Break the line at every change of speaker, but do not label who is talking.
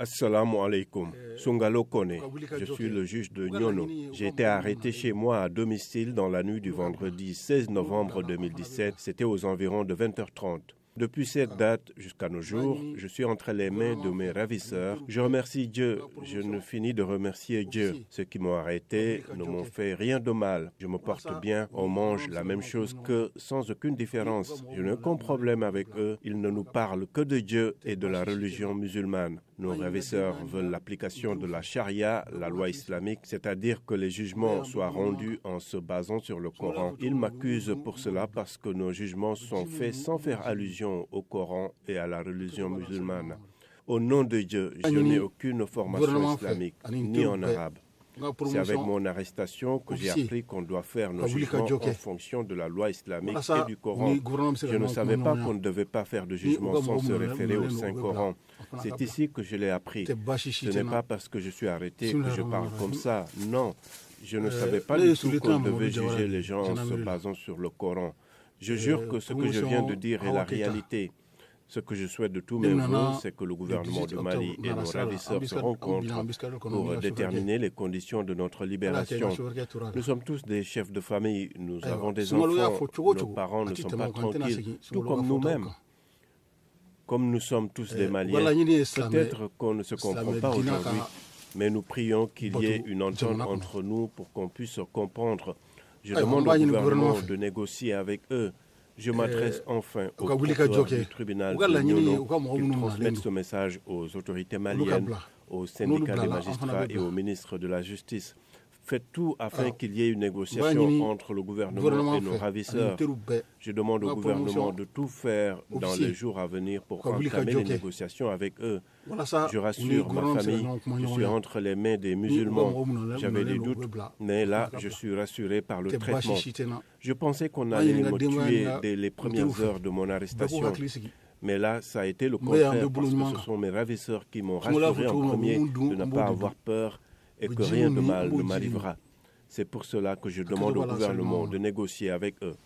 Assalamu alaikum. Sungalo Kone. Je suis le juge de Nyono. J'ai été arrêté chez moi à domicile dans la nuit du vendredi 16 novembre 2017. C'était aux environs de 20h30. Depuis cette date jusqu'à nos jours, je suis entre les mains de mes ravisseurs. Je remercie Dieu. Je ne finis de remercier Dieu. Ceux qui m'ont arrêté ne m'ont fait rien de mal. Je me porte bien. On mange la même chose qu'eux sans aucune différence. Je n'ai aucun problème avec eux. Ils ne nous parlent que de Dieu et de la religion musulmane. Nos ravisseurs veulent l'application de la charia, la loi islamique, c'est-à-dire que les jugements soient rendus en se basant sur le Coran. Ils m'accusent pour cela parce que nos jugements sont faits sans faire allusion au Coran et à la religion musulmane. Au nom de Dieu, je n'ai aucune formation islamique, ni en arabe. C'est avec mon arrestation que j'ai appris qu'on doit faire nos jugements en fonction de la loi islamique et du Coran. Je ne savais pas qu'on ne devait pas faire de jugement sans se référer au Saint-Coran. C'est ici que je l'ai appris. Ce n'est pas parce que je suis arrêté que je parle comme ça. Non, je ne savais pas du tout qu'on devait juger les gens en se basant sur le Coran. Je jure que ce que je viens de dire est la réalité. Ce que je souhaite de tous mes voeux, c'est que le gouvernement du Mali et nos ravisseurs se rencontrent pour déterminer les conditions de notre libération. Nous sommes tous des chefs de famille, nous avons des enfants, nos parents ne sont pas tranquilles, tout comme nous-mêmes. Comme nous sommes tous des Maliens, peut-être qu'on ne se comprend pas aujourd'hui, mais nous prions qu'il y ait une entente entre nous pour qu'on puisse se comprendre. Je demande au gouvernement de négocier avec eux. Je m'adresse enfin au procureur du tribunal de Nyono qu'il transmette ce message aux autorités maliennes, aux syndicats des magistrats et au ministre de la Justice. Faites tout afin qu'il y ait une négociation entre le gouvernement et nos ravisseurs. Je demande au gouvernement de tout faire dans les jours à venir pour entamer les négociations avec eux. Je rassure ma famille, je suis entre les mains des musulmans. J'avais des doutes, mais là, je suis rassuré par le traitement. Je pensais qu'on allait me tuer dès les premières heures de mon arrestation. Mais là, ça a été le contraire parce que ce sont mes ravisseurs qui m'ont rassuré en premier de ne pas avoir peur et que rien de mal ne m'arrivera. C'est pour cela que je demande au gouvernement de négocier avec eux.